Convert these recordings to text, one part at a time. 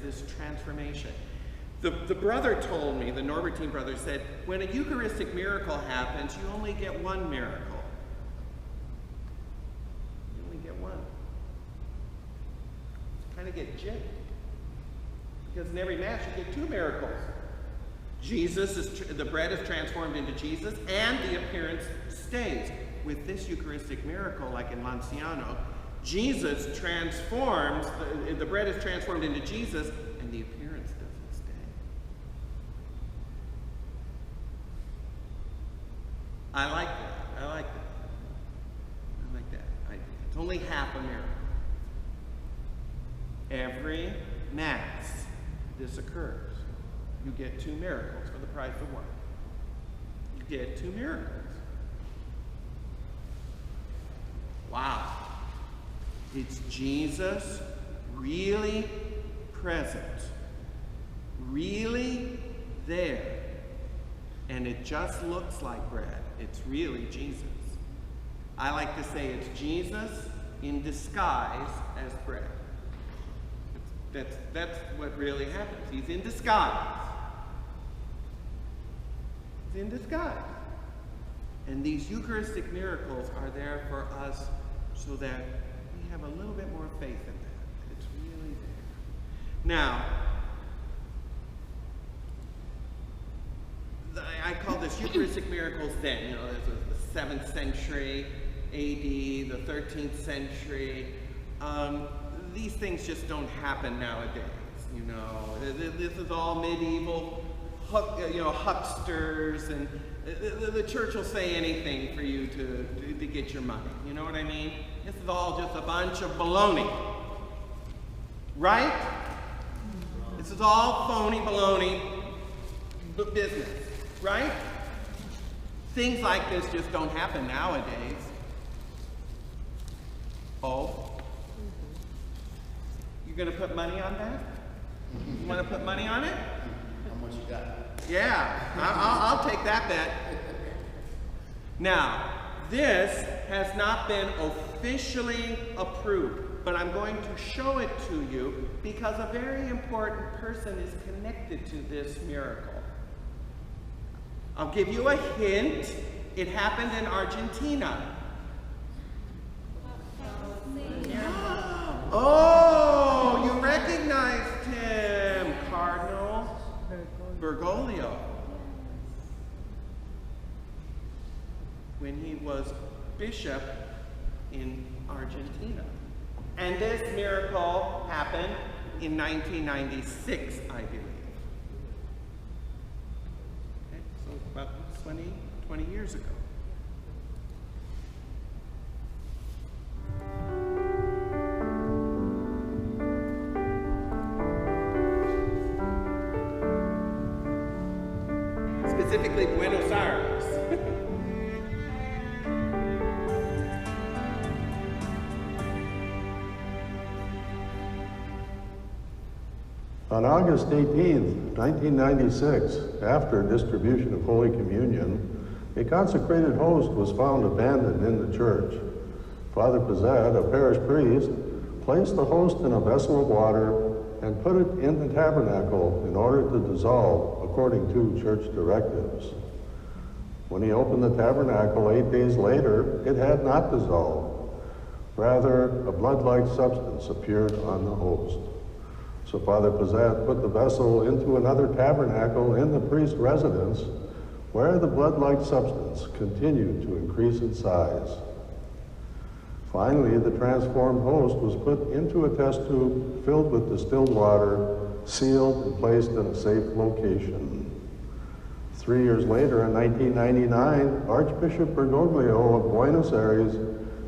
this transformation. The brother told me, the Norbertine brother said, when a Eucharistic miracle happens, you only get one miracle. You only get one. You kind of get jipped. Because in every Mass you get two miracles. The bread is transformed into Jesus, and the appearance stays. With this Eucharistic miracle, like in Lanciano, Jesus transforms, the bread is transformed into Jesus, and the appearance doesn't stay. I like that. I like that. I like that. It's only half a miracle. Every Mass, this occurs. You get two miracles for the price of one. You get two miracles. Wow. It's Jesus really present, really there. And it just looks like bread. It's really Jesus. I like to say it's Jesus in disguise as bread. That's what really happens. He's in disguise. He's in disguise. And these Eucharistic miracles are there for us so that we have a little bit more faith in that. It's really there. Now, I call this Eucharistic miracles then. You know, this was the 7th century AD, the 13th century. These things just don't happen nowadays, you know. This is all medieval, hucksters, and the church will say anything for you to get your money. You know what I mean? This is all just a bunch of baloney, right? This is all phony baloney business, right? Things like this just don't happen nowadays. Oh. You're going to put money on that? You want to put money on it? How much you got? Yeah, I'll take that bet. Now, this has not been officially approved, but I'm going to show it to you because a very important person is connected to this miracle. I'll give you a hint. It happened in Argentina. Oh, you recognized him, Cardinal Bergoglio. When he was bishop in Argentina. And this miracle happened in 1996, I believe. Okay, so about 20 years ago. Specifically Buenos Aires. On August 18th, 1996, after distribution of Holy Communion, a consecrated host was found abandoned in the church. Father Pizzette, a parish priest, placed the host in a vessel of water and put it in the tabernacle in order to dissolve according to church directives. When he opened the tabernacle 8 days later, it had not dissolved. Rather, a blood-like substance appeared on the host. So Father Pizzette put the vessel into another tabernacle in the priest's residence, where the blood-like substance continued to increase in size. Finally, the transformed host was put into a test tube filled with distilled water, sealed and placed in a safe location. 3 years later, in 1999, Archbishop Bergoglio of Buenos Aires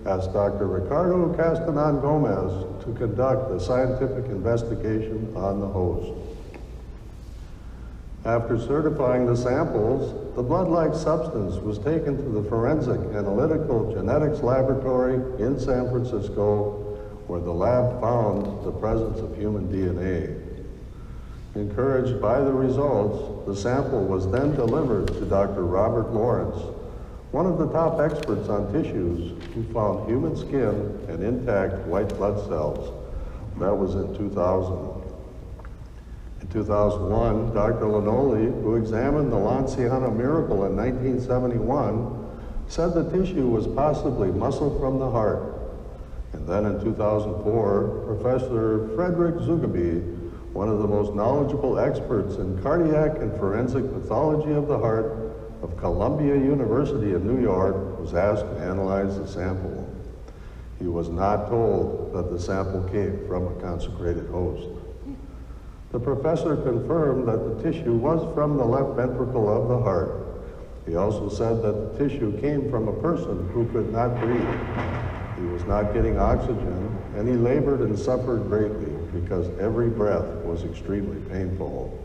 asked Dr. Ricardo Castanon Gomez to conduct a scientific investigation on the host. After certifying the samples, the blood-like substance was taken to the Forensic Analytical Genetics Laboratory in San Francisco, where the lab found the presence of human DNA. Encouraged by the results, the sample was then delivered to Dr. Robert Lawrence, one of the top experts on tissues, who found human skin and intact white blood cells. That was in 2000. In 2001, Dr. Lannoli, who examined the Lanciano miracle in 1971, said the tissue was possibly muscle from the heart. And then in 2004, Professor Frederick Zugabe, one of the most knowledgeable experts in cardiac and forensic pathology of the heart of Columbia University in New York, was asked to analyze the sample. He was not told that the sample came from a consecrated host. The professor confirmed that the tissue was from the left ventricle of the heart. He also said that the tissue came from a person who could not breathe. He was not getting oxygen, and he labored and suffered greatly because every breath was extremely painful.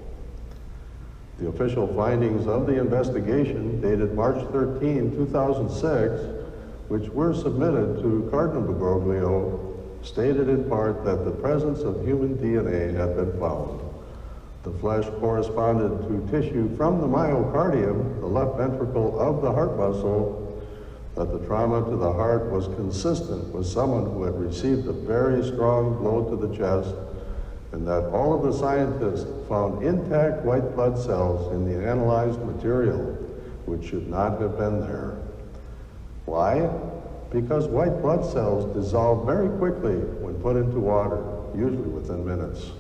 The official findings of the investigation, dated March 13, 2006, which were submitted to Cardinal Bergoglio, stated in part that the presence of human DNA had been found. The flesh corresponded to tissue from the myocardium, the left ventricle of the heart muscle, that the trauma to the heart was consistent with someone who had received a very strong blow to the chest, and that all of the scientists found intact white blood cells in the analyzed material, which should not have been there. Why? Because white blood cells dissolve very quickly when put into water, usually within minutes.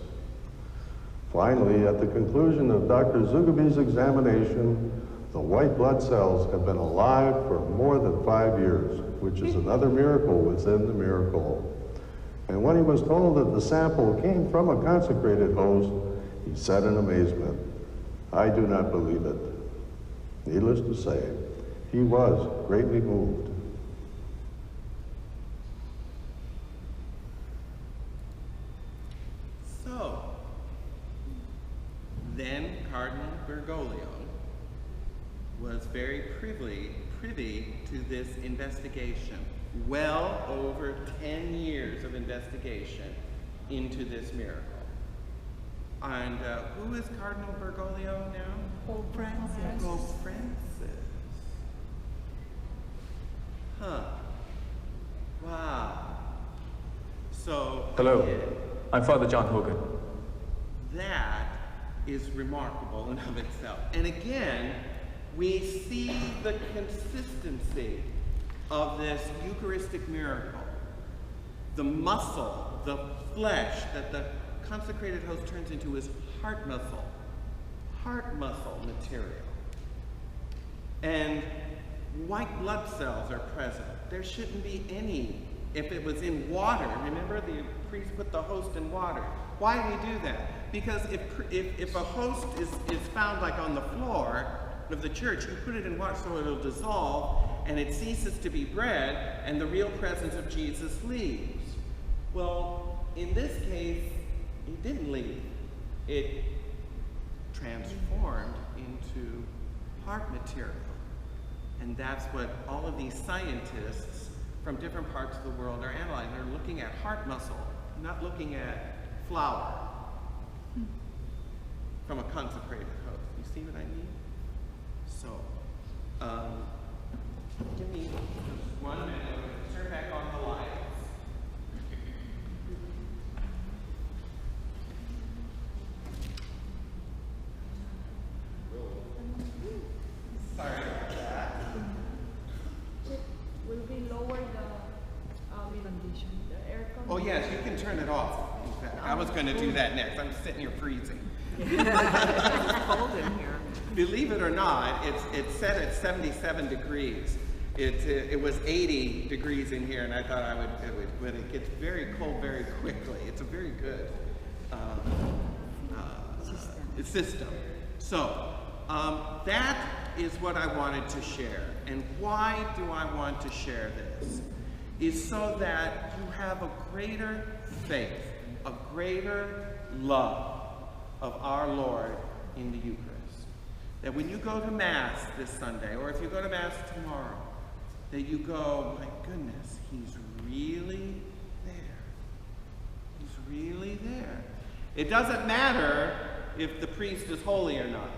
Finally, at the conclusion of Dr. Zugabe's examination, the white blood cells have been alive for more than 5 years, which is another miracle within the miracle. And when he was told that the sample came from a consecrated host, he said in amazement, "I do not believe it." Needless to say, he was greatly moved. So, then Cardinal Bergoglio was very privy to this investigation. Well over 10 years of investigation into this miracle. And who is Cardinal Bergoglio now? Pope Francis. Pope Francis. Huh. Wow. So, Hello, again, I'm Father John Hogan. that is remarkable in of itself. And again, we see the consistency of this Eucharistic miracle. The muscle, the flesh that the consecrated host turns into is heart muscle material. And white blood cells are present. There shouldn't be any. If it was in water, remember the priest put the host in water. Why do we do that? Because if a host is found like on the floor of the church, you put it in water so it'll dissolve and it ceases to be bread and the real presence of Jesus leaves. Well, in this case, it didn't leave. It transformed into heart material. And that's what all of these scientists from different parts of the world are analyzing. They're looking at heart muscle, not looking at flour from a consecrated host. You see what I mean? So, give me 1 minute. Turn back on the lights. Sorry about that. Will we lower the condition, the air conditioner? Oh yes, you can turn it off. In fact, I was going to do that next. I'm sitting here freezing. It's cold in here. Believe it or not, it's set at 77 degrees. It was 80 degrees in here, and I thought but it gets very cold very quickly. It's a very good system. So that is what I wanted to share. And why do I want to share this? Is so that you have a greater faith, a greater love of our Lord in the Eucharist. That when you go to Mass this Sunday, or if you go to Mass tomorrow, that you go, my goodness, he's really there. He's really there. It doesn't matter if the priest is holy or not.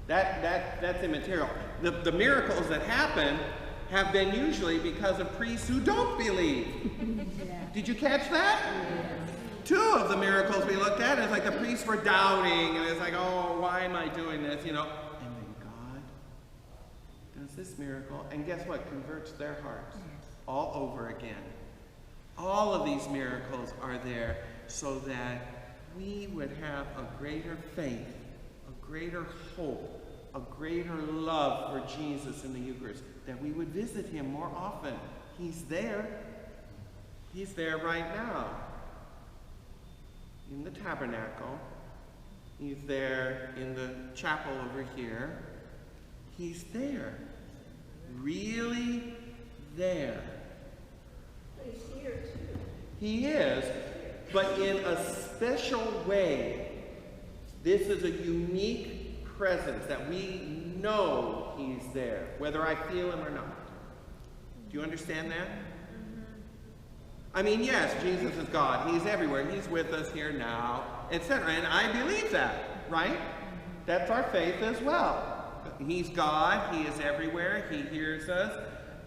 That's immaterial. The miracles that happen have been usually because of priests who don't believe. Yeah. Did you catch that? Yes. 2 of the miracles we looked at is like the the priests were doubting, and it's like, oh, why am I doing this, you know? And then God does this miracle, and guess what? Converts their hearts all over again. All of these miracles are there so that we would have a greater faith, a greater hope, a greater love for Jesus in the Eucharist, that we would visit him more often. He's there. He's there right now. In the tabernacle. He's there in the chapel over here. He's there. Really there. He's here too. He is, but in a special way. This is a unique presence that we know he's there, whether I feel him or not. Do you understand that? I mean, yes, Jesus is God. He's everywhere. He's with us here now, etc. And I believe that, right? That's our faith as well. He's God. He is everywhere. He hears us,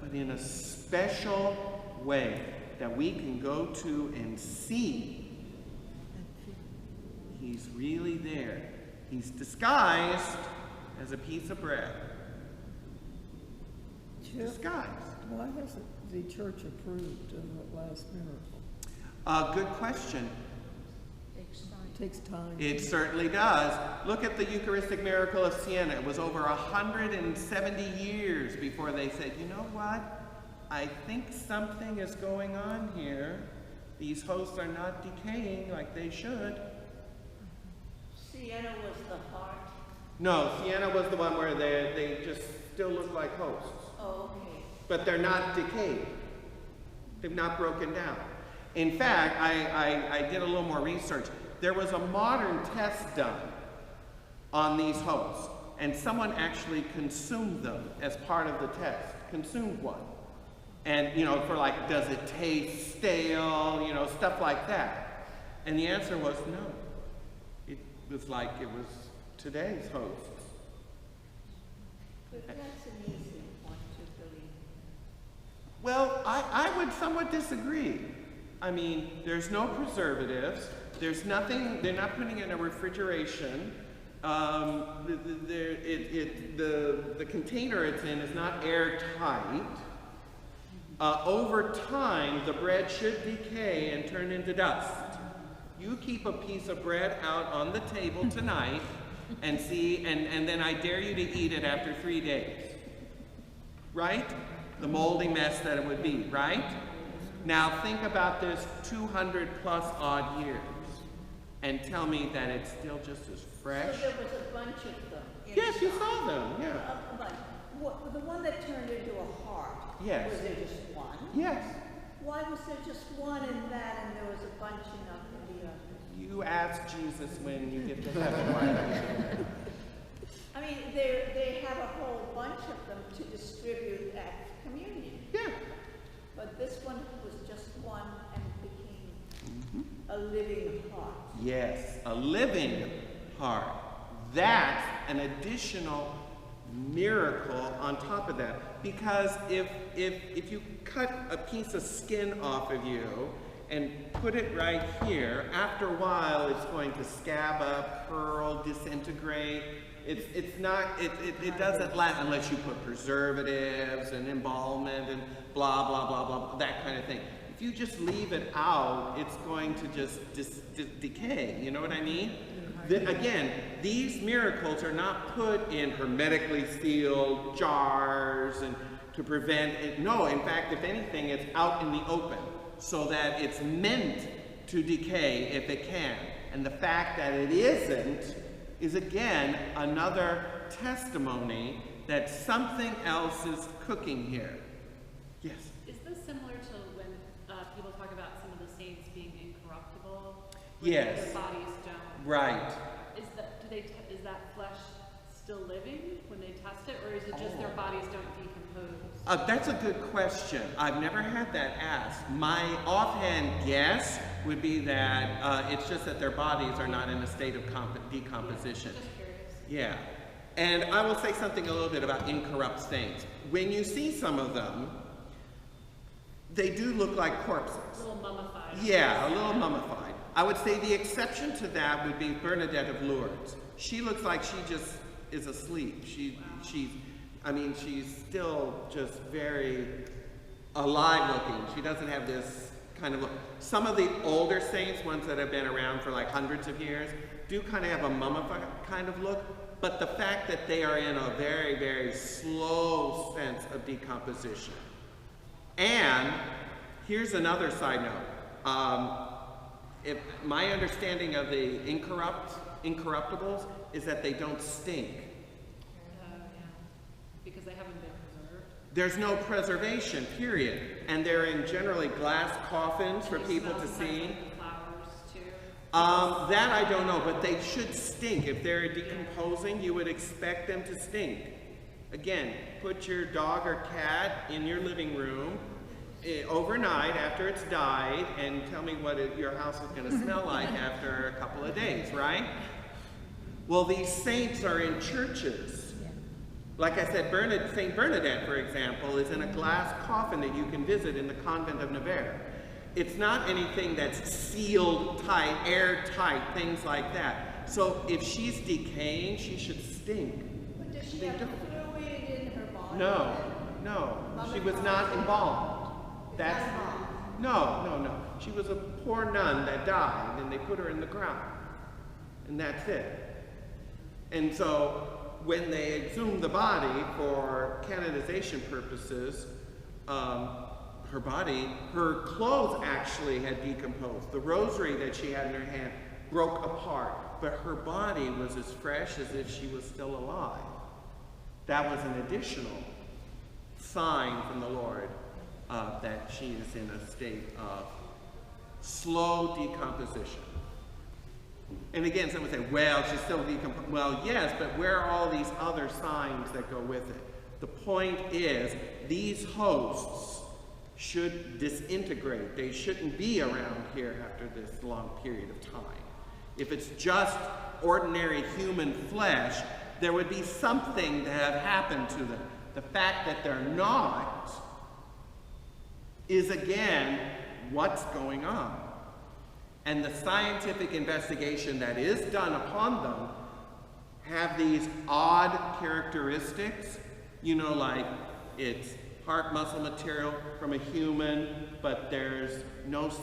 but in a special way that we can go to and see. He's really there. He's disguised as a piece of bread. Disguised. Why hasn't the church approved the last miracle? Good question. It takes time. It certainly does. Look at the Eucharistic Miracle of Siena. It was over 170 years before they said, you know what? I think something is going on here. These hosts are not decaying like they should. Siena was the heart. No, Siena was the one where they just still look like hosts. Oh, okay. But they're not decayed. They've not broken down. In fact, I did a little more research. There was a modern test done on these hosts, and someone actually consumed them as part of the test, consumed one. And, you know, for like, does it taste stale, you know, stuff like that. And the answer was no. It was like it was today's hosts. But that's an easy one to believe. Well, I would somewhat disagree. I mean, there's no preservatives. There's nothing, they're not putting it in a refrigeration. The container it's in is not airtight. Over time, the bread should decay and turn into dust. You keep a piece of bread out on the table tonight and see, and then I dare you to eat it after 3 days. Right? The moldy mess that it would be, right? Now think about this 200 plus odd years and tell me that it's still just as fresh. So there was a bunch of them. Yes, you saw them, yeah. The one that turned into a heart, Yes. was there just one? Yes. Why was there just one in that and there was a bunching up in the others? You ask Jesus when you get to heaven why are you I mean, they have a whole bunch of them to distribute at communion. Yeah. But this one was just one and became a living heart. Yes, a living heart. That's an additional miracle on top of that. Because if you cut a piece of skin off of you and put it right here, after a while it's going to scab up, curl, disintegrate. It doesn't last unless you put preservatives and embalmment and blah, blah, blah, blah, that kind of thing. If you just leave it out, it's going to just decay, you know what I mean? Again, these miracles are not put in hermetically sealed jars and to prevent it. No, in fact, if anything, it's out in the open so that it's meant to decay if it can. And the fact that it isn't is again another testimony that something else is cooking here. Yes? Is this similar to when people talk about some of the saints being incorruptible? Yes. Their bodies don't. Right. Is that flesh still living when they test it, or is it just their bodies don't decompose? That's a good question. I've never had that asked. My offhand guess would be that it's just that their bodies are not in a state of decomposition. Just curious. Yeah. And I will say something a little bit about incorrupt saints. When you see some of them, they do look like corpses. A little mummified. Yeah, a little mummified. I would say the exception to that would be Bernadette of Lourdes. She looks like she just is asleep. She's still just very alive looking. She doesn't have this kind of look. Some of the older saints, ones that have been around for like hundreds of years, do kind of have a mummified kind of look, but the fact that they are in a very, very slow sense of decomposition. And here's another side note. If my understanding of the incorruptibles is that they don't stink. Because they haven't been preserved. There's no preservation, period. And they're in generally glass coffins for people to see. Flowers too. That I don't know, but they should stink. If they're decomposing, you would expect them to stink. Again, put your dog or cat in your living room overnight after it's died and tell me what your house is going to smell like after a couple of days, right? Well, these saints are in churches. Like I said, Saint Bernadette, for example, is in a glass coffin that you can visit in the convent of Nevers. It's not anything that's sealed tight, airtight, things like that. So if she's decaying, she should stink. But does she have fluid in her body? No. She was not embalmed. No. She was a poor nun that died, and they put her in the ground. And that's it. And so when they exhumed the body for canonization purposes, her clothes actually had decomposed. The rosary that she had in her hand broke apart, but her body was as fresh as if she was still alive. That was an additional sign from the Lord that she is in a state of slow decomposition. And again, someone would say, well, she's still decomposing. Well, yes, but where are all these other signs that go with it? The point is, these hosts should disintegrate. They shouldn't be around here after this long period of time. If it's just ordinary human flesh, there would be something that have happened to them. The fact that they're not is, again, what's going on. And the scientific investigation that is done upon them have these odd characteristics, like it's heart muscle material from a human, but there's no